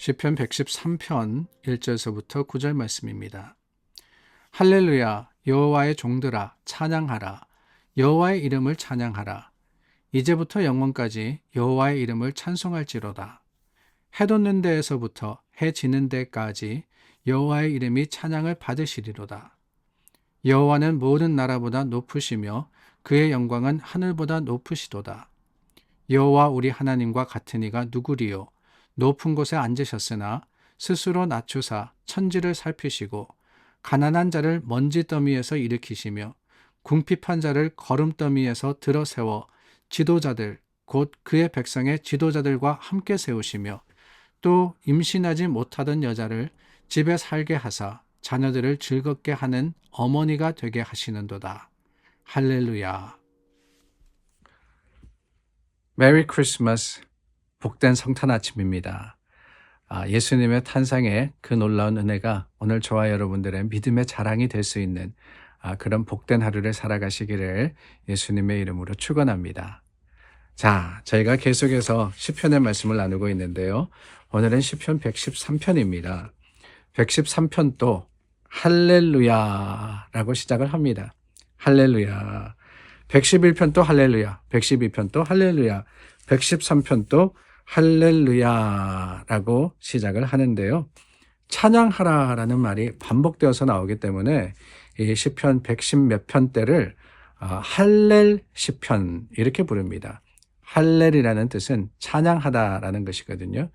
시편 113편 1절서부터 9절 말씀입니다. 할렐루야, 여호와의 종들아 찬양하라. 여호와의 이름을 찬양하라. 이제부터 영원까지 여호와의 이름을 찬송할지로다. 해 돋는 데에서부터 해 지는 데까지 여호와의 이름이 찬양을 받으시리로다. 여호와는 모든 나라보다 높으시며 그의 영광은 하늘보다 높으시도다. 여호와 우리 하나님과 같은 이가 누구리요? 높은 곳에 앉으셨으나 스스로 낮추사 천지를 살피시고 가난한 자를 먼지더미에서 일으키시며 궁핍한 자를 거름더미에서 들어세워 지도자들 곧 그의 백성의 지도자들과 함께 세우시며 또 임신하지 못하던 여자를 집에 살게 하사 자녀들을 즐겁게 하는 어머니가 되게 하시는도다. 할렐루야. 메리 크리스마스, 복된 성탄 아침입니다. 예수님의 탄생의 그 놀라운 은혜가 오늘 저와 여러분들의 믿음의 자랑이 될 수 있는 그런 복된 하루를 살아가시기를 예수님의 이름으로 축원합니다. 자, 저희가 계속해서 시편의 말씀을 나누고 있는데요. 오늘은 시편 113편입니다. 113편도 할렐루야라고 시작을 합니다. 할렐루야. 111편도 할렐루야, 112편도 할렐루야, 113편도 할렐루야라고 시작을 하는데요. 찬양하라라는 말이 반복되어서 나오기 때문에 이 시편 110몇 편대를 할렐 시편 이렇게 부릅니다. 할렐이라는 뜻은 찬양하다라는 것이거든요.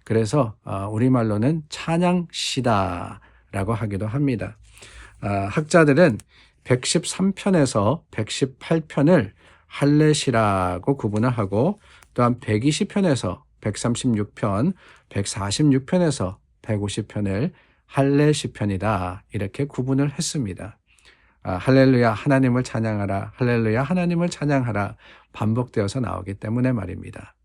그래서 우리말로는 찬양시다라고 하기도 합니다. 학자들은 113편에서 118편을 할렛이라고 구분을 하고 또한 120편에서 136편, 146편에서 150편을 할렛시편이다 이렇게 구분을 했습니다. 할렐루야 하나님을 찬양하라, 할렐루야 하나님을 찬양하라 반복되어서 나오기 때문에 말입니다.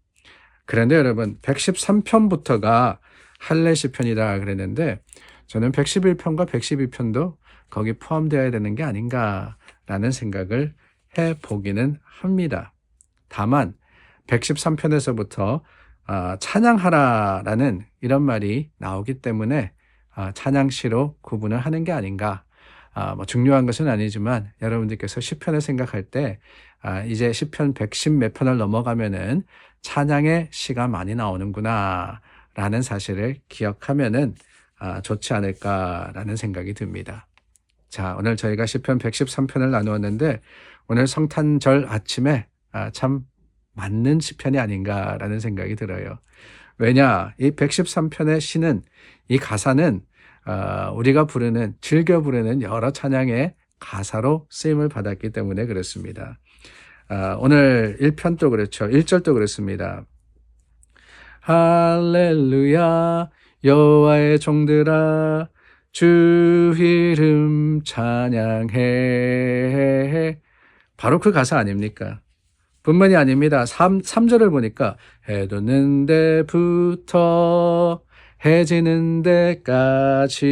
그런데 여러분 113편부터가 할렛시편이다 그랬는데 저는 111편과 112편도 거기 포함되어야 되는 게 아닌가라는 생각을 해보기는 합니다. 다만 113편에서부터 찬양하라라는 이런 말이 나오기 때문에 찬양시로 구분을 하는 게 아닌가. 중요한 것은 아니지만 여러분들께서 시편을 생각할 때 이제 시편 110 몇 편을 넘어가면은 찬양의 시가 많이 나오는구나 라는 사실을 기억하면은 좋지 않을까라는 생각이 듭니다. 자, 오늘 저희가 시편 113편을 나누었는데 오늘 성탄절 아침에 참 맞는 시편이 아닌가라는 생각이 들어요. 왜냐, 이 113편의 시는 이 가사는 우리가 부르는 즐겨 부르는 여러 찬양의 가사로 쓰임을 받았기 때문에 그렇습니다. 오늘 1편도 그렇죠. 1절도 그렇습니다. 할렐루야 여호와의 종들아 주 이름 찬양해. 바로 그 가사 아닙니까? 뿐만이 아닙니다. 3절을 보니까 해 돋는 데부터 해 지는 데까지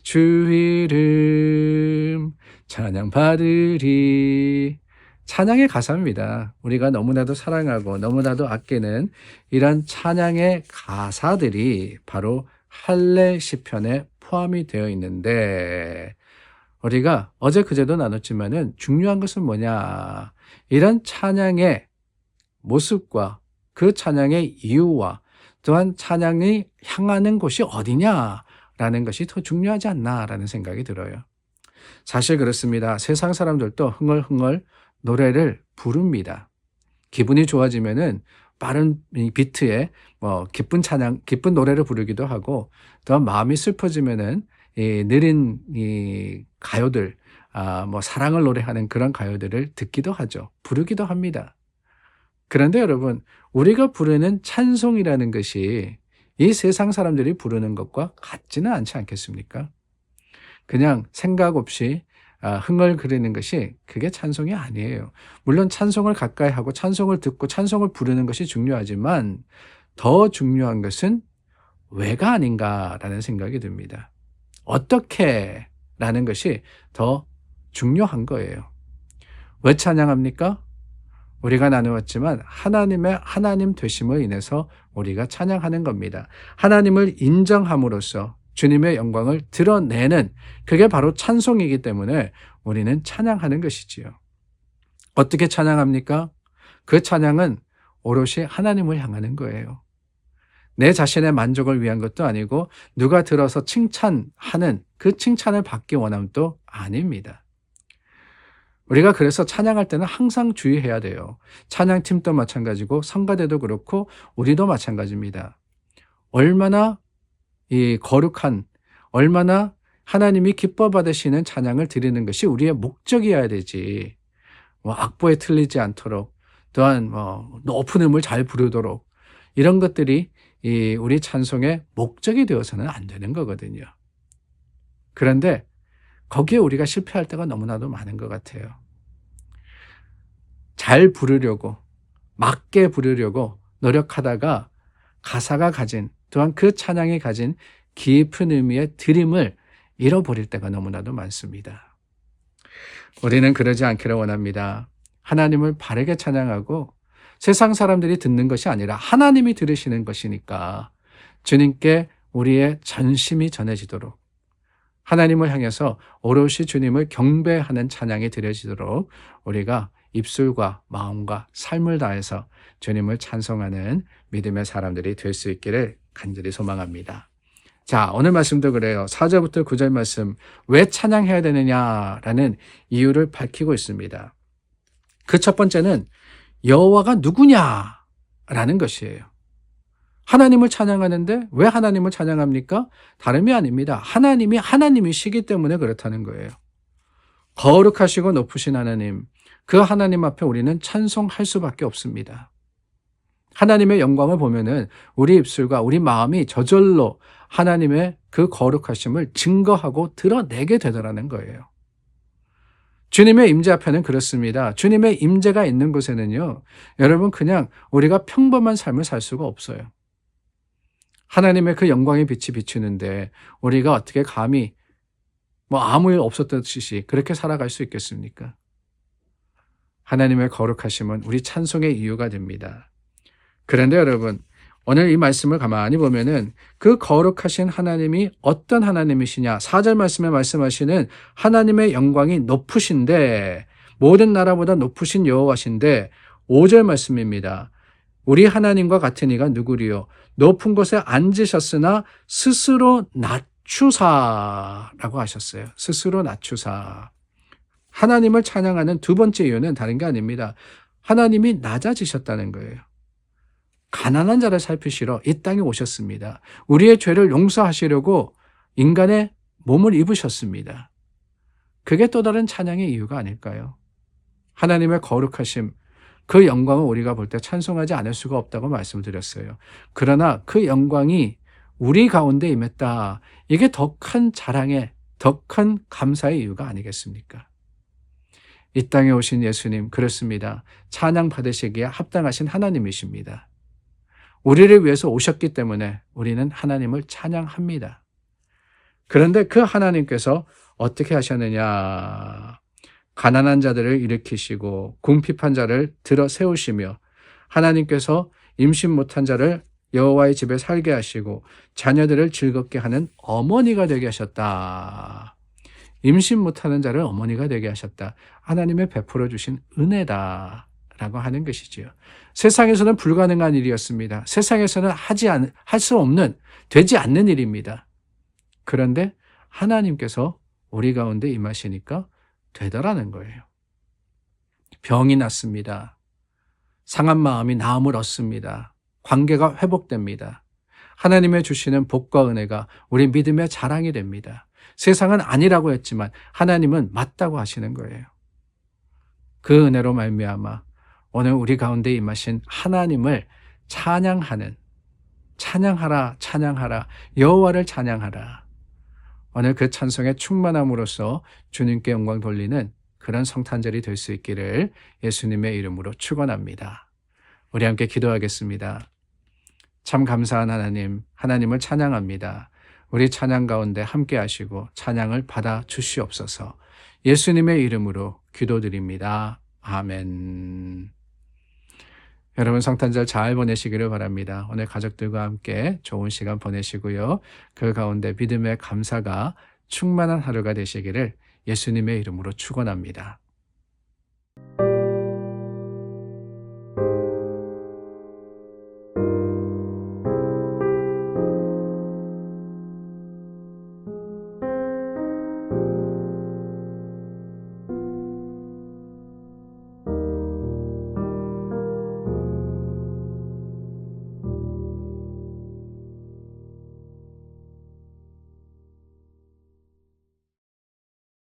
주 이름 찬양 받으리. 찬양의 가사입니다. 우리가 너무나도 사랑하고 너무나도 아끼는 이런 찬양의 가사들이 바로 할례 시편에 포함이 되어 있는데 우리가 어제 그제도 나눴지만은 중요한 것은 뭐냐? 이런 찬양의 모습과 그 찬양의 이유와 또한 찬양이 향하는 곳이 어디냐라는 것이 더 중요하지 않나라는 생각이 들어요. 사실 그렇습니다. 세상 사람들도 흥얼흥얼 노래를 부릅니다. 기분이 좋아지면은 빠른 비트에 기쁜 찬양, 기쁜 노래를 부르기도 하고 또 마음이 슬퍼지면은 느린 가요들, 사랑을 노래하는 그런 가요들을 듣기도 하죠. 부르기도 합니다. 그런데 여러분, 우리가 부르는 찬송이라는 것이 이 세상 사람들이 부르는 것과 같지는 않지 않겠습니까? 그냥 생각 없이 흥얼거리는 것이 그게 찬송이 아니에요. 물론 찬송을 가까이 하고 찬송을 듣고 찬송을 부르는 것이 중요하지만 더 중요한 것은 왜가 아닌가라는 생각이 듭니다. 어떻게 라는 것이 더 중요한 거예요. 왜 찬양합니까? 우리가 나누었지만 하나님의 하나님 되심을 인해서 우리가 찬양하는 겁니다. 하나님을 인정함으로써 주님의 영광을 드러내는 그게 바로 찬송이기 때문에 우리는 찬양하는 것이지요. 어떻게 찬양합니까? 그 찬양은 오롯이 하나님을 향하는 거예요. 내 자신의 만족을 위한 것도 아니고 누가 들어서 칭찬하는 그 칭찬을 받기 원함도 아닙니다. 우리가 그래서 찬양할 때는 항상 주의해야 돼요. 찬양팀도 마찬가지고 성가대도 그렇고 우리도 마찬가지입니다. 얼마나 이 거룩한, 얼마나 하나님이 기뻐 받으시는 찬양을 드리는 것이 우리의 목적이어야 되지. 악보에 틀리지 않도록, 또한 높은 음을 잘 부르도록 이런 것들이 우리 찬송의 목적이 되어서는 안 되는 거거든요. 그런데 거기에 우리가 실패할 때가 너무나도 많은 것 같아요. 잘 부르려고, 맞게 부르려고 노력하다가 가사가 가진, 또한 그 찬양이 가진 깊은 의미의 드림을 잃어버릴 때가 너무나도 많습니다. 우리는 그러지 않기를 원합니다. 하나님을 바르게 찬양하고 세상 사람들이 듣는 것이 아니라 하나님이 들으시는 것이니까 주님께 우리의 전심이 전해지도록, 하나님을 향해서 오롯이 주님을 경배하는 찬양이 드려지도록 우리가 입술과 마음과 삶을 다해서 주님을 찬송하는 믿음의 사람들이 될 수 있기를 간절히 소망합니다. 자, 오늘 말씀도 그래요. 4절부터 9절 말씀, 왜 찬양해야 되느냐라는 이유를 밝히고 있습니다. 그 첫 번째는 여호와가 누구냐라는 것이에요. 하나님을 찬양하는데 왜 하나님을 찬양합니까? 다름이 아닙니다. 하나님이 하나님이시기 때문에 그렇다는 거예요. 거룩하시고 높으신 하나님, 그 하나님 앞에 우리는 찬송할 수밖에 없습니다. 하나님의 영광을 보면은 우리 입술과 우리 마음이 저절로 하나님의 그 거룩하심을 증거하고 드러내게 되더라는 거예요. 주님의 임재 앞에는 그렇습니다. 주님의 임재가 있는 곳에는요, 여러분 그냥 우리가 평범한 삶을 살 수가 없어요. 하나님의 그 영광의 빛이 비추는데 우리가 어떻게 감히 아무 일 없었듯이 그렇게 살아갈 수 있겠습니까? 하나님의 거룩하심은 우리 찬송의 이유가 됩니다. 그런데 여러분, 오늘 이 말씀을 가만히 보면은 그 거룩하신 하나님이 어떤 하나님이시냐? 4절 말씀에 말씀하시는 하나님의 영광이 높으신데, 모든 나라보다 높으신 여호와신데, 5절 말씀입니다. 우리 하나님과 같은 이가 누구리요? 높은 곳에 앉으셨으나 스스로 낮추사라고 하셨어요. 스스로 낮추사. 하나님을 찬양하는 두 번째 이유는 다른 게 아닙니다. 하나님이 낮아지셨다는 거예요. 가난한 자를 살피시러 이 땅에 오셨습니다. 우리의 죄를 용서하시려고 인간의 몸을 입으셨습니다. 그게 또 다른 찬양의 이유가 아닐까요? 하나님의 거룩하심, 그 영광을 우리가 볼 때 찬송하지 않을 수가 없다고 말씀드렸어요. 그러나 그 영광이 우리 가운데 임했다. 이게 더 큰 자랑의, 더 큰 감사의 이유가 아니겠습니까? 이 땅에 오신 예수님, 그렇습니다. 찬양 받으시기에 합당하신 하나님이십니다. 우리를 위해서 오셨기 때문에 우리는 하나님을 찬양합니다. 그런데 그 하나님께서 어떻게 하셨느냐? 가난한 자들을 일으키시고 궁핍한 자를 들어 세우시며 하나님께서 임신 못한 자를 여호와의 집에 살게 하시고 자녀들을 즐겁게 하는 어머니가 되게 하셨다. 임신 못하는 자를 어머니가 되게 하셨다. 하나님의 베풀어 주신 은혜다라고 하는 것이지요. 세상에서는 불가능한 일이었습니다. 세상에서는 할 수 없는, 되지 않는 일입니다. 그런데 하나님께서 우리 가운데 임하시니까 되더라는 거예요. 병이 났습니다. 상한 마음이 나음을 얻습니다. 관계가 회복됩니다. 하나님의 주시는 복과 은혜가 우리 믿음의 자랑이 됩니다. 세상은 아니라고 했지만 하나님은 맞다고 하시는 거예요. 그 은혜로 말미암아 오늘 우리 가운데 임하신 하나님을 찬양하는, 찬양하라, 찬양하라, 여호와를 찬양하라. 오늘 그 찬송에 충만함으로써 주님께 영광 돌리는 그런 성탄절이 될 수 있기를 예수님의 이름으로 축원합니다. 우리 함께 기도하겠습니다. 참 감사한 하나님, 하나님을 찬양합니다. 우리 찬양 가운데 함께 하시고 찬양을 받아 주시옵소서. 예수님의 이름으로 기도드립니다. 아멘. 여러분 성탄절 잘 보내시기를 바랍니다. 오늘 가족들과 함께 좋은 시간 보내시고요. 그 가운데 믿음의 감사가 충만한 하루가 되시기를 예수님의 이름으로 축원합니다.